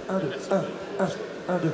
1, 2, 1, 2.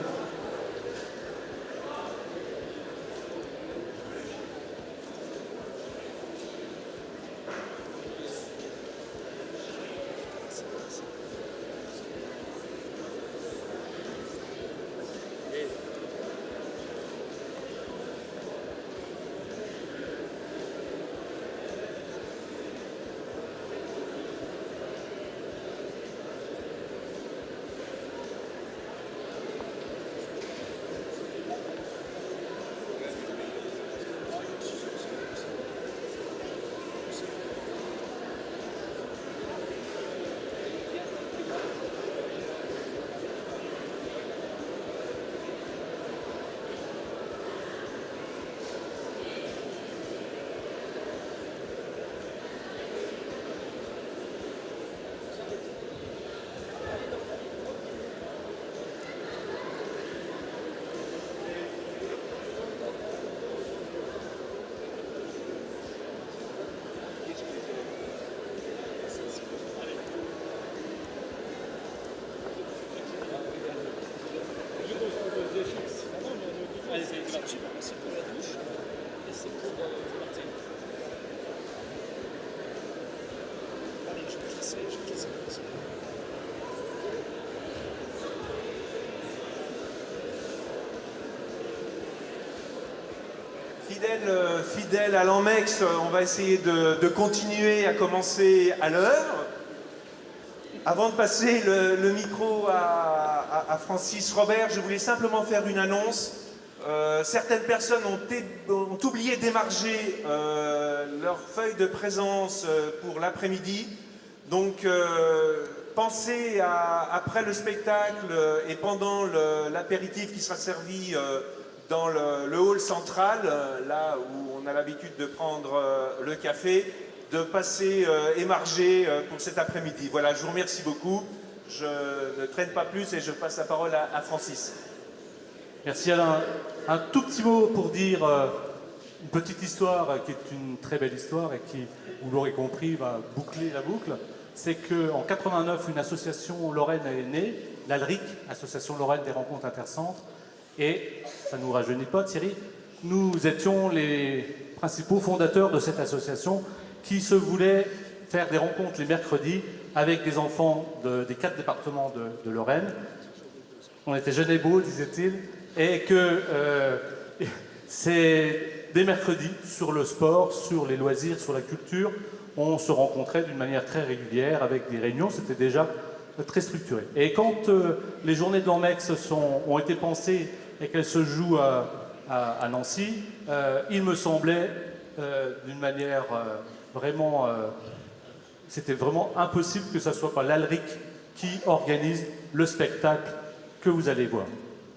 Fidèle à l'Anmex, on va essayer de continuer à commencer à l'heure. Avant de passer le micro à Francis Robert, je voulais simplement faire une annonce. Certaines personnes ont oublié d'émarger leur feuille de présence pour l'après-midi. Donc, pensez après le spectacle et pendant l'apéritif qui sera servi dans le hall central, là où on a l'habitude de prendre le café, de passer émarger pour cet après-midi. Voilà, je vous remercie beaucoup. Je ne traîne pas plus et je passe la parole à Francis. Merci Alain. Un tout petit mot pour dire une petite histoire qui est une très belle histoire et qui, vous l'aurez compris, va boucler la boucle. C'est qu'en 89, une association lorraine est née, l'ALRIC, Association Lorraine des Rencontres Intercentres. Et, ça ne nous rajeunit pas Thierry, nous étions les principaux fondateurs de cette association qui se voulait faire des rencontres les mercredis avec des enfants des 4 départements de Lorraine. On était jeunes et beaux, disait-il, et que c'est des mercredis sur le sport, sur les loisirs, sur la culture. On se rencontrait d'une manière très régulière avec des réunions, c'était déjà très structuré. Et quand les journées de l'Anmex ont été pensées et qu'elles se jouent à Nancy, il me semblait d'une manière vraiment... c'était vraiment impossible que ce ne soit pas l'ALRIC qui organise le spectacle que vous allez voir.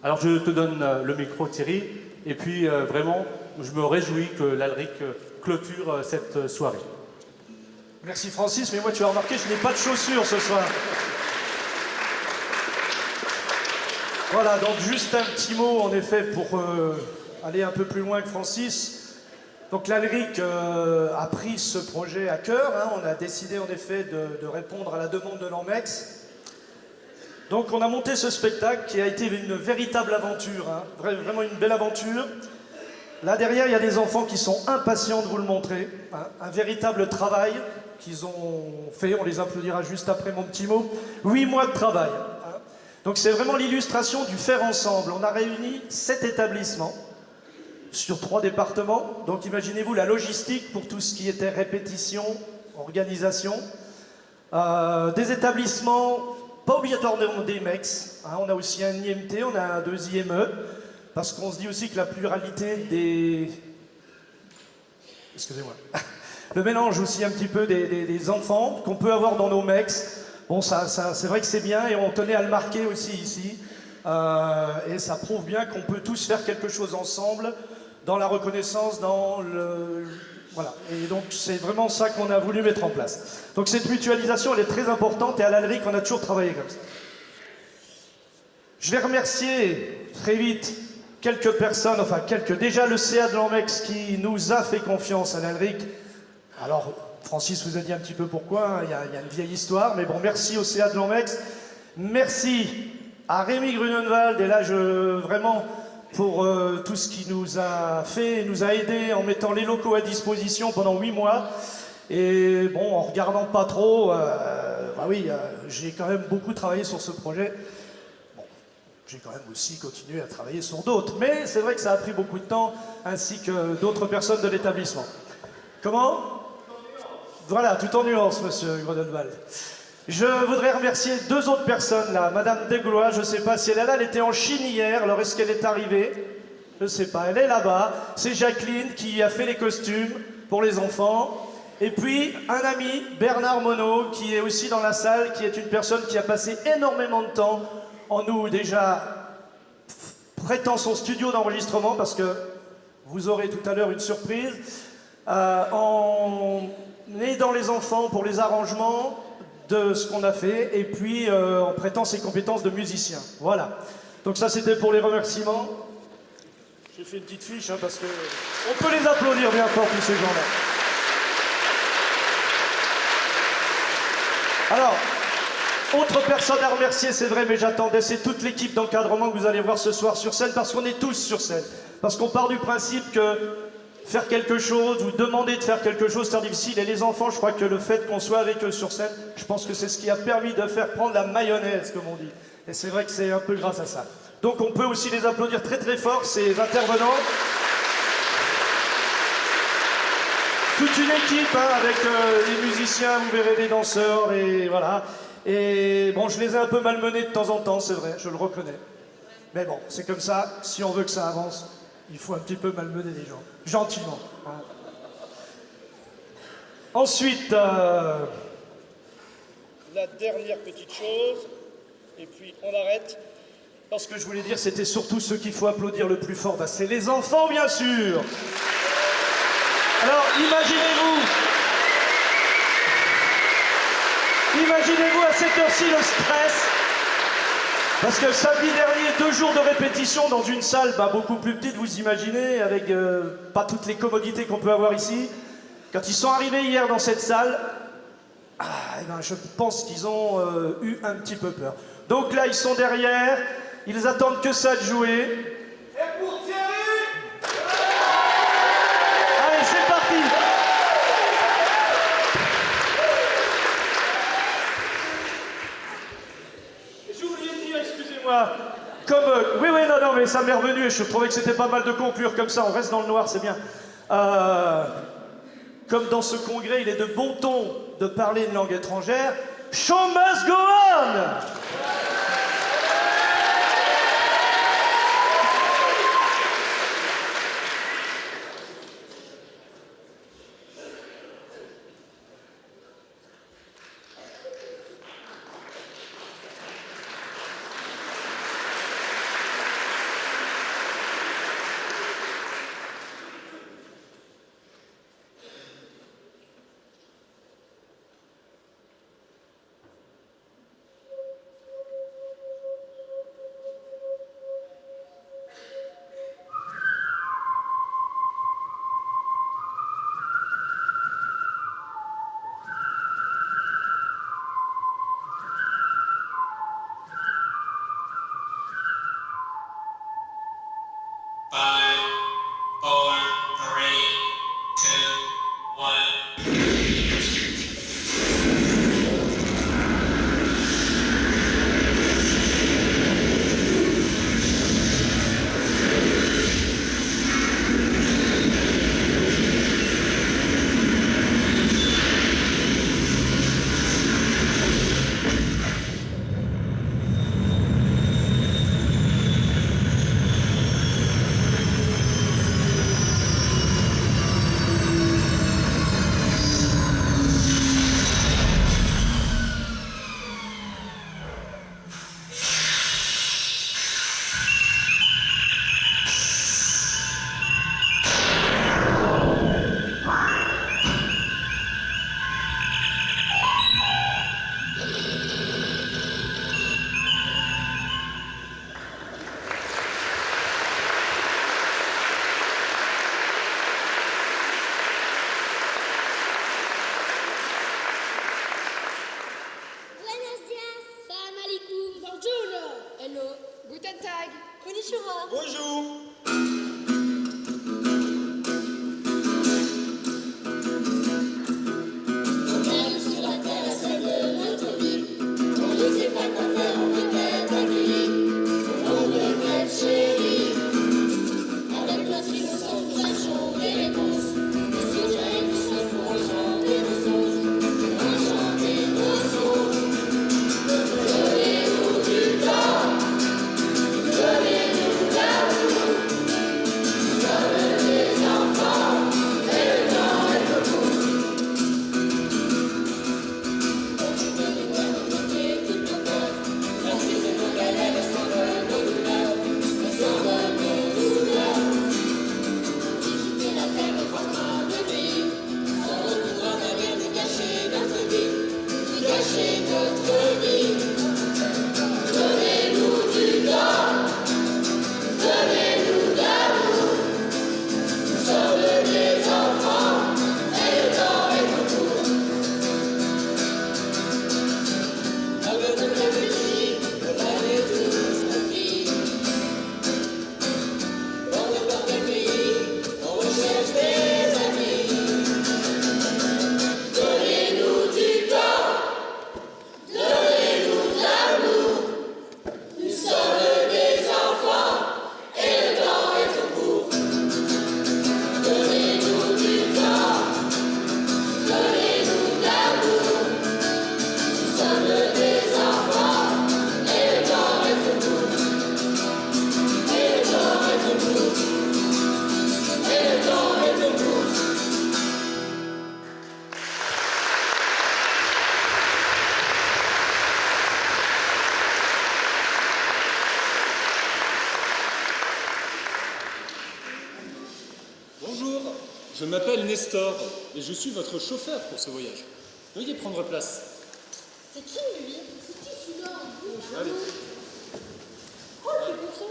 Alors je te donne le micro Thierry, et puis vraiment je me réjouis que l'ALRIC clôture cette soirée. Merci Francis, mais moi tu as remarqué, je n'ai pas de chaussures ce soir. Voilà, donc juste un petit mot en effet pour aller un peu plus loin que Francis. Donc l'ALRIC a pris ce projet à cœur, hein. On a décidé en effet de répondre à la demande de l'Anmex. Donc on a monté ce spectacle qui a été une véritable aventure, hein. Vraiment une belle aventure. Là derrière, il y a des enfants qui sont impatients de vous le montrer, hein. Un véritable travail qu'ils ont fait, on les applaudira juste après mon petit mot. 8 mois de travail. Hein. Donc c'est vraiment l'illustration du faire ensemble. On a réuni 7 établissements sur 3 départements. Donc imaginez-vous la logistique pour tout ce qui était répétition, organisation. Des établissements, pas obligatoirement des MEX. Hein. On a aussi un IMT, on a 2 IME. Parce qu'on se dit aussi que la pluralité des... Excusez-moi. Le mélange aussi un petit peu des enfants qu'on peut avoir dans nos MEX. Bon, c'est vrai que c'est bien et on tenait à le marquer aussi ici. Et ça prouve bien qu'on peut tous faire quelque chose ensemble dans la reconnaissance, dans le... Voilà. Et donc c'est vraiment ça qu'on a voulu mettre en place. Donc cette mutualisation, elle est très importante et à l'ALRIC, on a toujours travaillé comme ça. Je vais remercier très vite quelques personnes, enfin déjà le CA de l'Anmex qui nous a fait confiance à l'ALRIC. Alors, Francis vous a dit un petit peu pourquoi, hein, il y a une vieille histoire, mais bon, merci au CA de l'Anmex. Merci à Rémi Grunenwald, et là, vraiment, pour tout ce qu'il nous a fait, nous a aidé en mettant les locaux à disposition pendant 8 mois. Et bon, en regardant pas trop, bah oui, j'ai quand même beaucoup travaillé sur ce projet. Bon, j'ai quand même aussi continué à travailler sur d'autres, mais c'est vrai que ça a pris beaucoup de temps, ainsi que d'autres personnes de l'établissement. Comment? Voilà, tout en nuance, monsieur Grunenwald. Je voudrais remercier 2 autres personnes là. Madame Desglois, je ne sais pas si elle est là, elle était en Chine hier, alors est-ce qu'elle est arrivée? Je ne sais pas, elle est là-bas. C'est Jacqueline qui a fait les costumes pour les enfants. Et puis un ami, Bernard Monod, qui est aussi dans la salle, qui est une personne qui a passé énormément de temps en nous déjà prêtant son studio d'enregistrement, parce que vous aurez tout à l'heure une surprise, en aidant les enfants pour les arrangements de ce qu'on a fait, et puis en prêtant ses compétences de musicien. Voilà. Donc ça, c'était pour les remerciements. J'ai fait une petite fiche, hein, parce que on peut les applaudir bien fort, tous ces gens-là. Alors, autre personne à remercier, c'est vrai, mais j'attendais, c'est toute l'équipe d'encadrement que vous allez voir ce soir sur scène, parce qu'on est tous sur scène. Parce qu'on part du principe que faire quelque chose, ou demander de faire quelque chose, c'est difficile. Et les enfants, je crois que le fait qu'on soit avec eux sur scène, je pense que c'est ce qui a permis de faire prendre la mayonnaise, comme on dit. Et c'est vrai que c'est un peu grâce à ça. Donc on peut aussi les applaudir très très fort, ces intervenants. Toute une équipe, hein, avec les musiciens, vous verrez les danseurs, et voilà. Et bon, je les ai un peu malmenés de temps en temps, c'est vrai, je le reconnais. Mais bon, c'est comme ça, si on veut que ça avance, il faut un petit peu malmener les gens, gentiment. Hein. Ensuite, la dernière petite chose, et puis on arrête. Parce que je voulais dire, c'était surtout ceux qu'il faut applaudir le plus fort, bah, c'est les enfants, bien sûr. Alors, imaginez-vous à cette heure-ci le stress. Parce que samedi dernier, 2 jours de répétition dans une salle beaucoup plus petite, vous imaginez, avec pas toutes les commodités qu'on peut avoir ici. Quand ils sont arrivés hier dans cette salle, eh ben, je pense qu'ils ont eu un petit peu peur. Donc là, ils sont derrière, ils attendent que ça de jouer. Et pour Thierry, allez, c'est parti. J'ai oublié de dire, excusez-moi. Comme, oui, non, mais ça m'est revenu et je trouvais que c'était pas mal de conclure comme ça, on reste dans le noir, c'est bien. Comme dans ce congrès, il est de bon ton de parler une langue étrangère, show must go on! Konnichiwa. Bonjour. On arrive sur la terre, la scène de notre vie. On ne sait pas quoi faire, on veut être accueilli. On veut être chéri. Avec notre innocence, nous cherchons des réponses. Des souvenirs et du sens pour enchanter nos songes. Pour enchanter nos songes. Donnez-nous du temps. Donnez-nous l'amour. Nous sommes des enfants. Et le temps est pour nous. On peut nous voir rencontrer toutes nos peurs. La crise de nos galères sans nos douleurs. Sans nos douleurs. Quitter la terre au portant de pays. Sans retour en arrière, nous gâcher notre vie. Nous gâcher notre vie. Donnez-nous du temps. Donnez-nous l'amour. Nous sommes des enfants. Et le temps est pour nous. Avons-nous réfléchi? On avait tous compris. Dans n'importe quel pays, on recherche des amis. Donnez-nous du temps. Donnez-nous de l'amour. Nous sommes des enfants. Et le temps est trop court. Donnez-nous du temps. Donnez-nous de l'amour. Nous sommes des enfants. Et le temps est trop court. Et le temps est trop court. Et le temps est trop court. Bonjour, je m'appelle Nestor et je suis votre chauffeur pour ce voyage. Veuillez prendre place. C'est qui lui? C'est qui celui-là? Allez. Oh, c'est pour ça.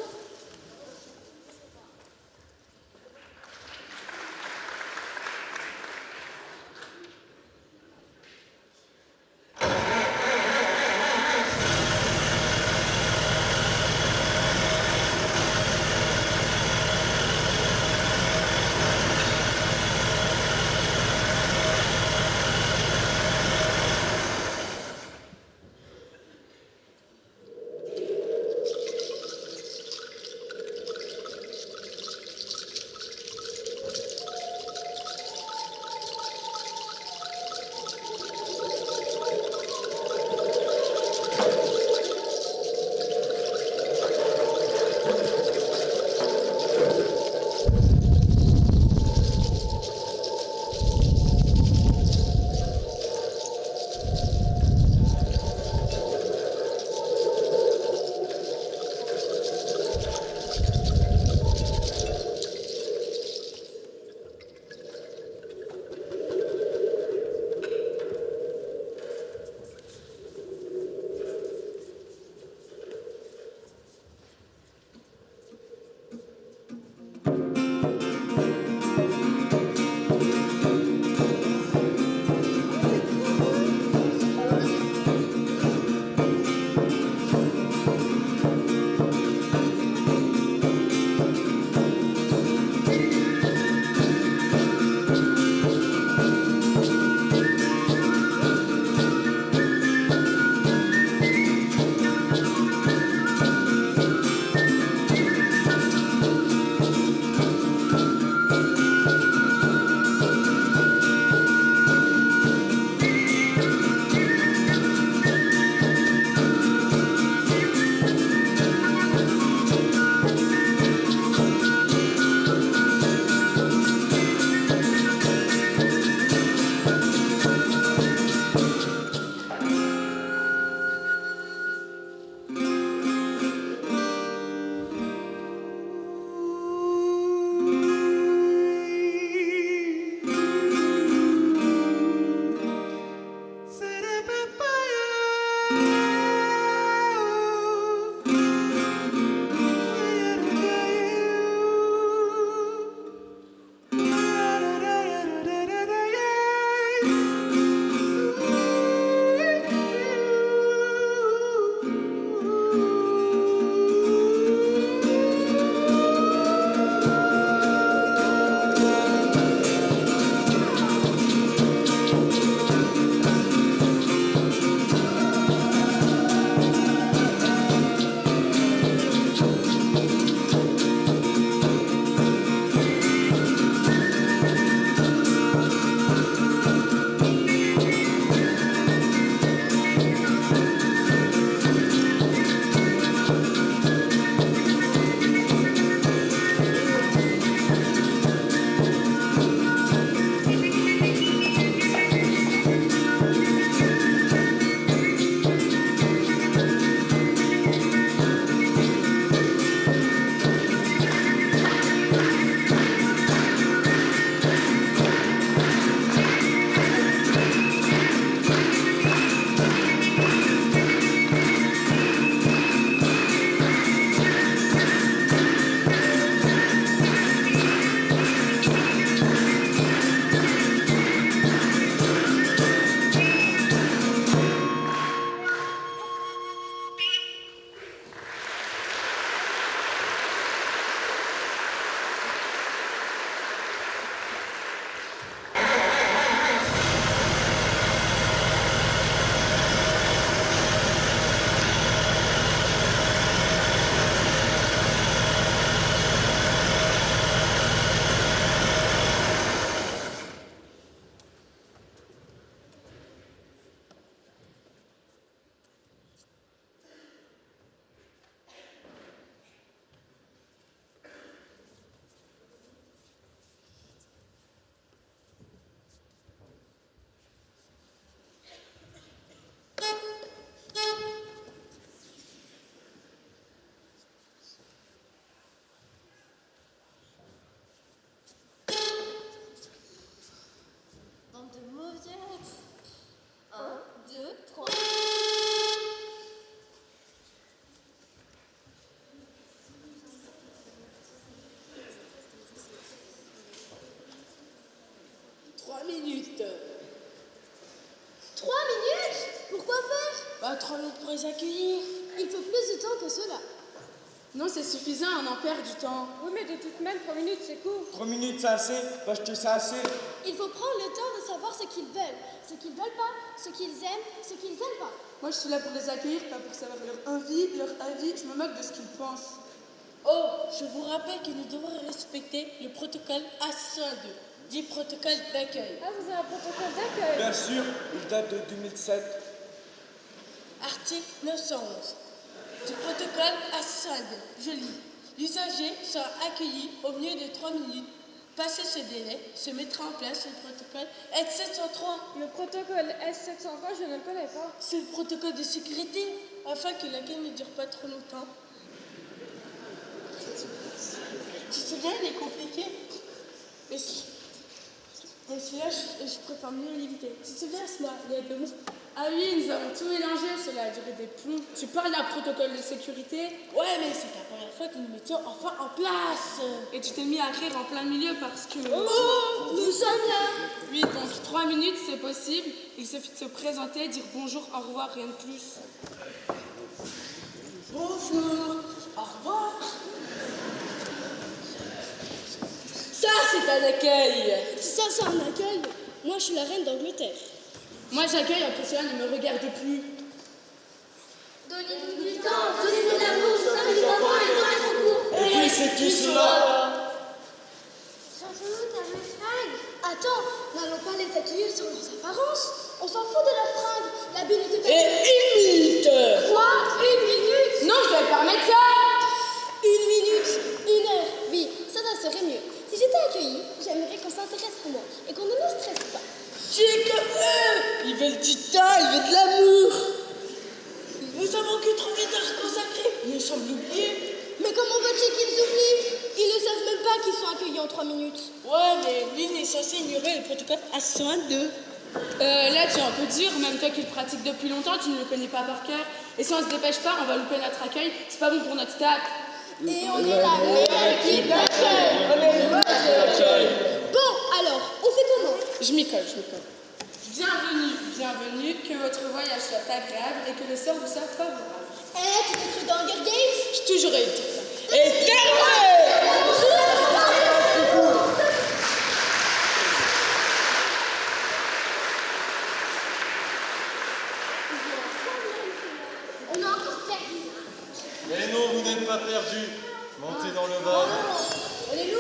les accueillir. Il faut plus de temps que cela. Non, c'est suffisant, on en perd du temps. Oui, mais de toute même, 3 minutes, c'est court. 3 minutes, c'est assez. Va jeter ça assez. Il faut prendre le temps de savoir ce qu'ils veulent, ce qu'ils veulent pas, ce qu'ils aiment, ce qu'ils aiment pas. Moi, je suis là pour les accueillir, pas pour savoir leur avis. Je me moque de ce qu'ils pensent. Oh, je vous rappelle que nous devons respecter le protocole A102, dit protocole d'accueil. Ah, vous avez un protocole d'accueil? Bien sûr, il date de 2007. Article 911 du protocole A102. Je lis. L'usager sera accueilli au mieux de 3 minutes. Passé ce délai, se mettra en place le protocole S703. Le protocole S703, je ne le connais pas. C'est le protocole de sécurité, afin que l'accueil ne dure pas trop longtemps. Tu te souviens, il est compliqué. Mais celui-là, je préfère mieux l'éviter. Tu te souviens, celui-là, il est de ouf. Ah oui, nous avons tout mélangé, cela a duré des plombs. Tu parles d'un protocole de sécurité? Ouais, mais c'est la première fois que nous mettions enfin en place. Et tu t'es mis à rire en plein milieu parce que... Oh, nous sommes là. Oui, donc 3 minutes, c'est possible. Il suffit de se présenter, dire bonjour, au revoir, rien de plus. Bonjour, au revoir. Ça, c'est un accueil. Si ça, c'est un accueil, moi, je suis la reine d'Angleterre. Moi, j'accueille après cela, ne me regardez plus. Donnez-nous du temps, donnez-nous de l'amour, nous sommes des enfants et dans notre cours. Et puis, c'est qui cela? Changeons-nous ta fringue. Attends, n'allons pas les accueillir sur leurs apparences. On s'en fout de leurs fringues. La bulle était Et 1 minute. Quoi? 1 minute? Non, je vais pas mettre ça. 1 minute, 1 heure. Oui, ça serait mieux. Si j'étais accueillie, j'aimerais qu'on s'intéresse à moi et qu'on ne me stresse pas. J'ai que eux. Ils veulent du temps, ils veulent de l'amour. Nous avons que 3 minutes à consacrer. Ils semblent oublier. Mais comment veux-tu qu'ils oublient? Ils ne savent même pas qu'ils sont accueillis en 3 minutes. Ouais, mais l'une est censée ignorer le protocole A102. Là, tu es un peu dur, même toi qui le pratiques depuis longtemps, tu ne le connais pas par cœur. Et si on se dépêche pas, on va louper notre accueil. C'est pas bon pour notre stat. Et on est la meilleure équipe d'accueil. Bon, alors, on fait comment? Je m'y colle. Bienvenue, que votre voyage soit agréable et que le sort vous soit favorable. Tu t'es cru dans Hunger Games? J'ai toujours été ça. Et terminé. On a encore perdu. Mais non, vous n'êtes pas perdus. Montez dans le van. On est loups.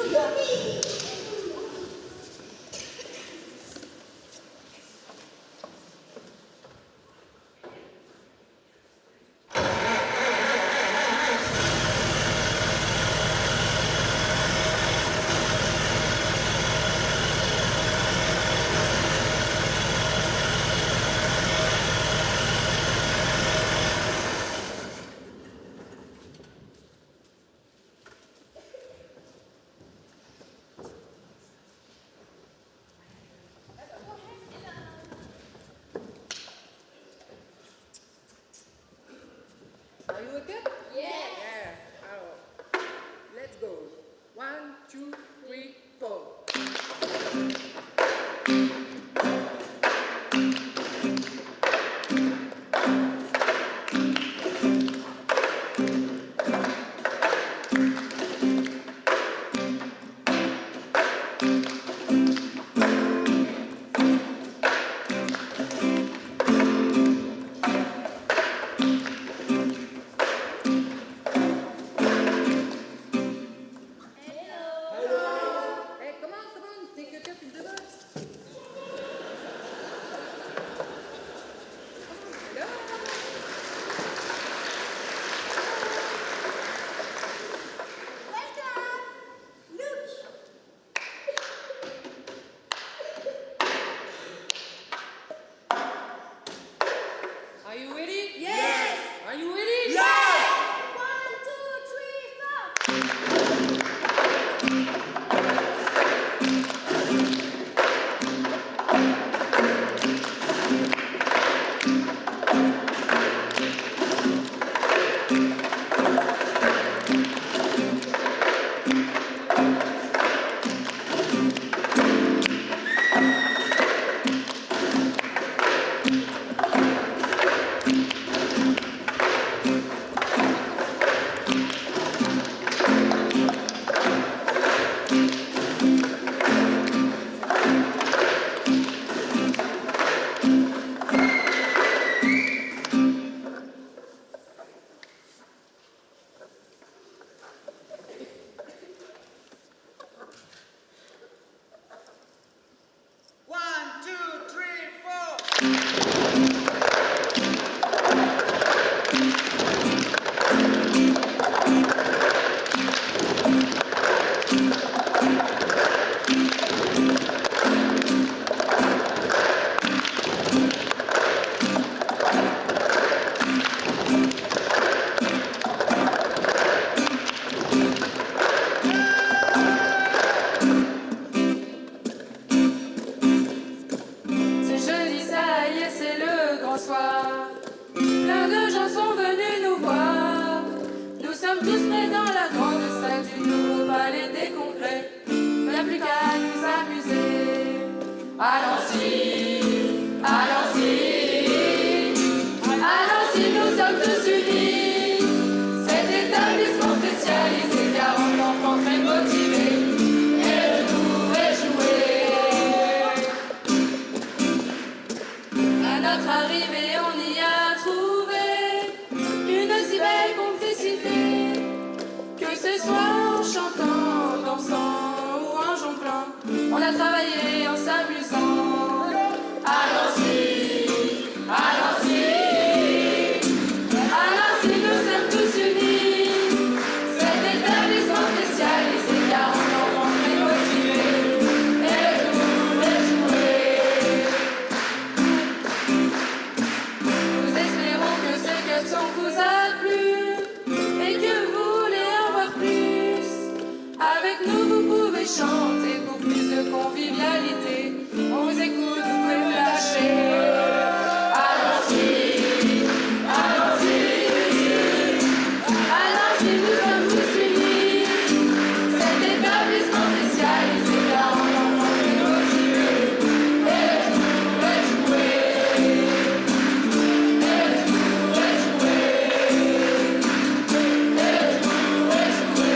Are you okay? Yes. Yeah. Oh. Let's go. 1, 2, 3, 4. Hey, come on. Take your cup and ce soir en chantant, en dansant ou en jonglant, on a travaillé en s'amusant. À Nancy, à Nancy, à Nancy, nous sommes tous unis. Cet établissement spécialisé car on enfant très motivé et le tour est joué. Nous espérons que ce garçon vous a plu et que vous voulez en voir plus. Avec nous vous pouvez chanter pour plus de convivialité. On vous écoute, vous pouvez vous lâcher. Allons-y, allons-y, allons-y, nous sommes tous unis. Cet établissement spécialisé car on enfant très motivé et le tour est joué. Et le tour est joué. Et le tour est joué.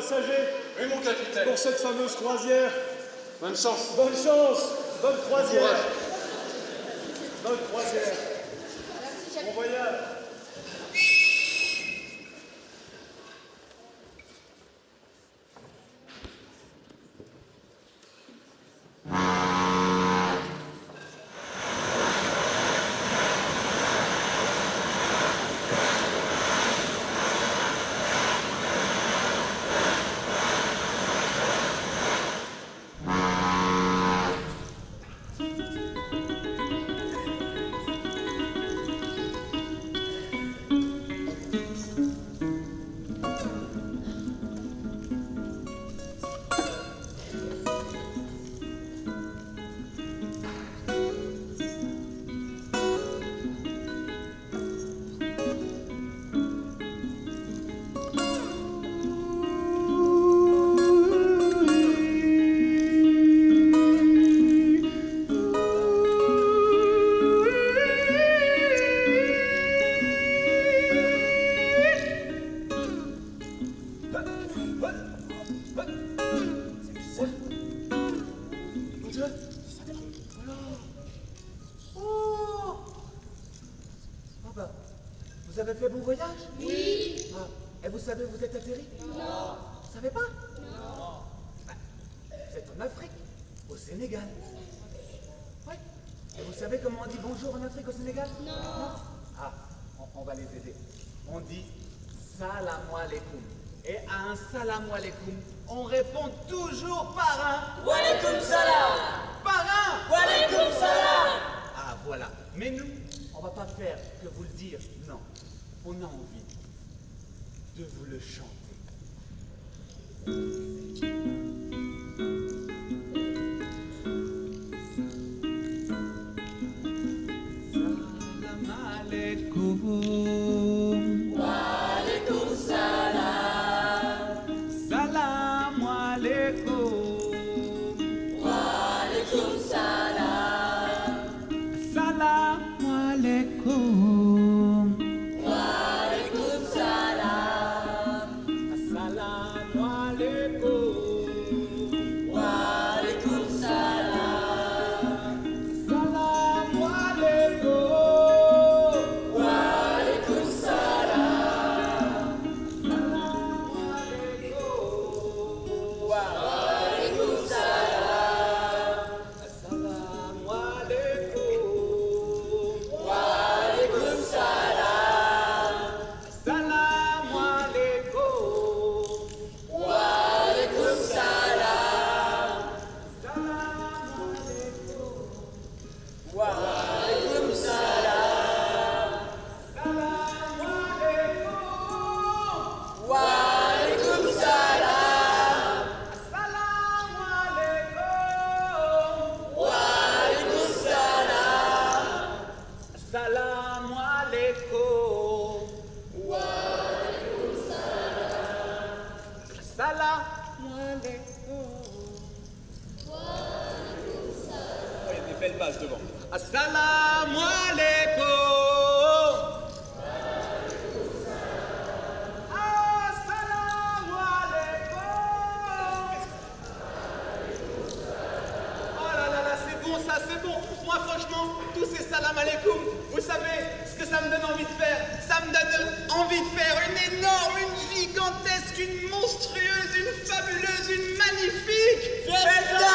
passagers. Oui, mon capitaine. Pour cette fameuse croisière. Bonne chance. Bonne chance. Bonne croisière. Courage. Bonne croisière. Bon voyage. Vous avez fait bon voyage? Oui. Ah, et vous savez où vous êtes atterri? Non. Vous savez pas? Non. Vous êtes en Afrique, au Sénégal. Oui. Et vous savez comment on dit bonjour en Afrique, au Sénégal? Non. Ah, on va les aider. On dit salam alaikum. Et à un salam alaikum, on répond toujours par un Walaikum salam. Par un Walaikum salam. Ah, voilà. Mais nous, on va pas faire que vous le dire, non. On a envie de vous le chanter. Salam alaikum. Walaikum salam. Salam alaikum. Walaikum salam. Salam alaikum. Walaikum salam. Assalamu alaikum. Walaikum salam. Salamu alaikum. Walaikum salam. Walaikum salam. Assalamu alaikum. Walaikum salam. Assalamu alaikum. Walaikum salam. Walaikum salam. Walaikum salam. Walaikum salam. Assalamu alaikum. Walaikum salam. Assalamu alaikum. Il y a des belles bases devant. Assalamu alaikum. Assalamu alaikum. Oh là là là, c'est bon ça, c'est bon. Moi franchement, tous ces salam alaikum, vous savez ce que ça me donne envie de faire? Ça me donne envie de faire une énorme, une gigantesque, une monstrueuse, une fabuleuse, une magnifique festa.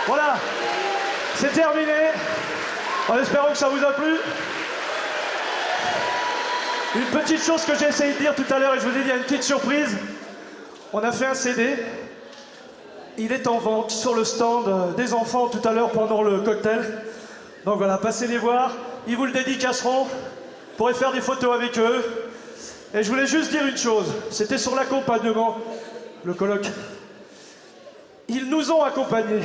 Voilà, c'est terminé. En espérant que ça vous a plu. Une petite chose que j'ai essayé de dire tout à l'heure et je vous ai dit, il y a une petite surprise. On a fait un CD. Il est en vente sur le stand des enfants tout à l'heure pendant le cocktail. Donc voilà, passez les voir. Ils vous le dédicaceront. Vous pourrez faire des photos avec eux. Et je voulais juste dire une chose. C'était sur l'accompagnement, le colloque. Ils nous ont accompagnés.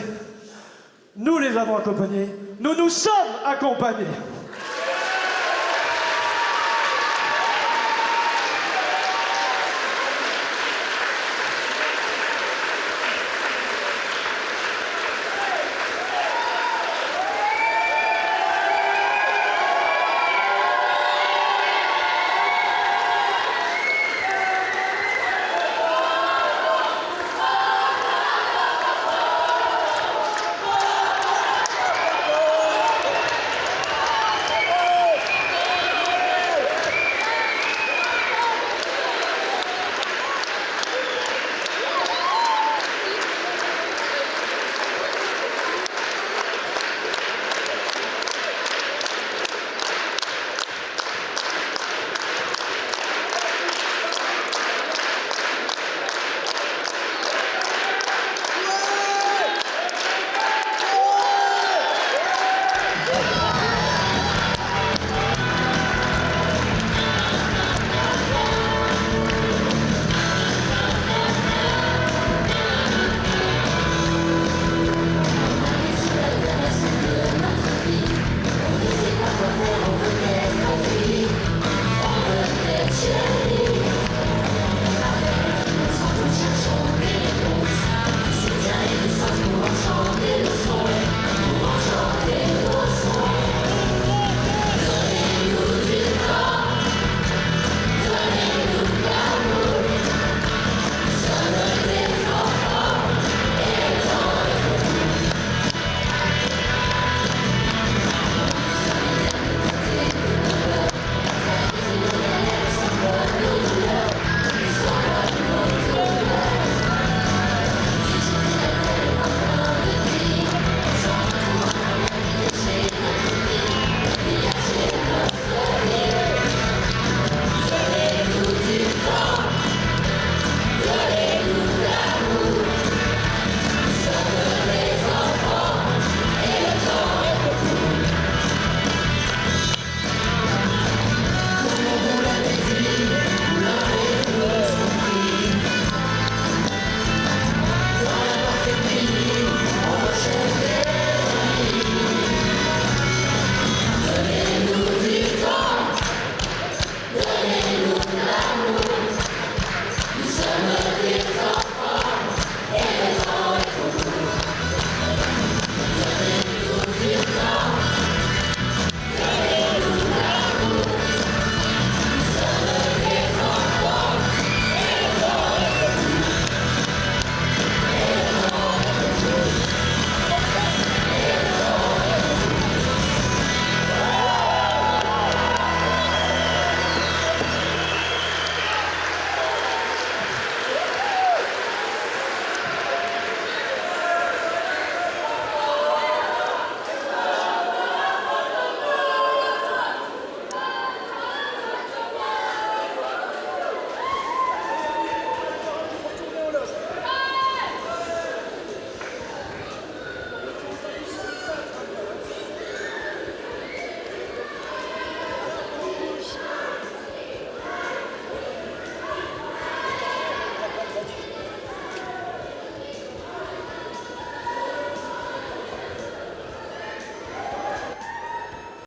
Nous les avons accompagnés. Nous nous sommes accompagnés.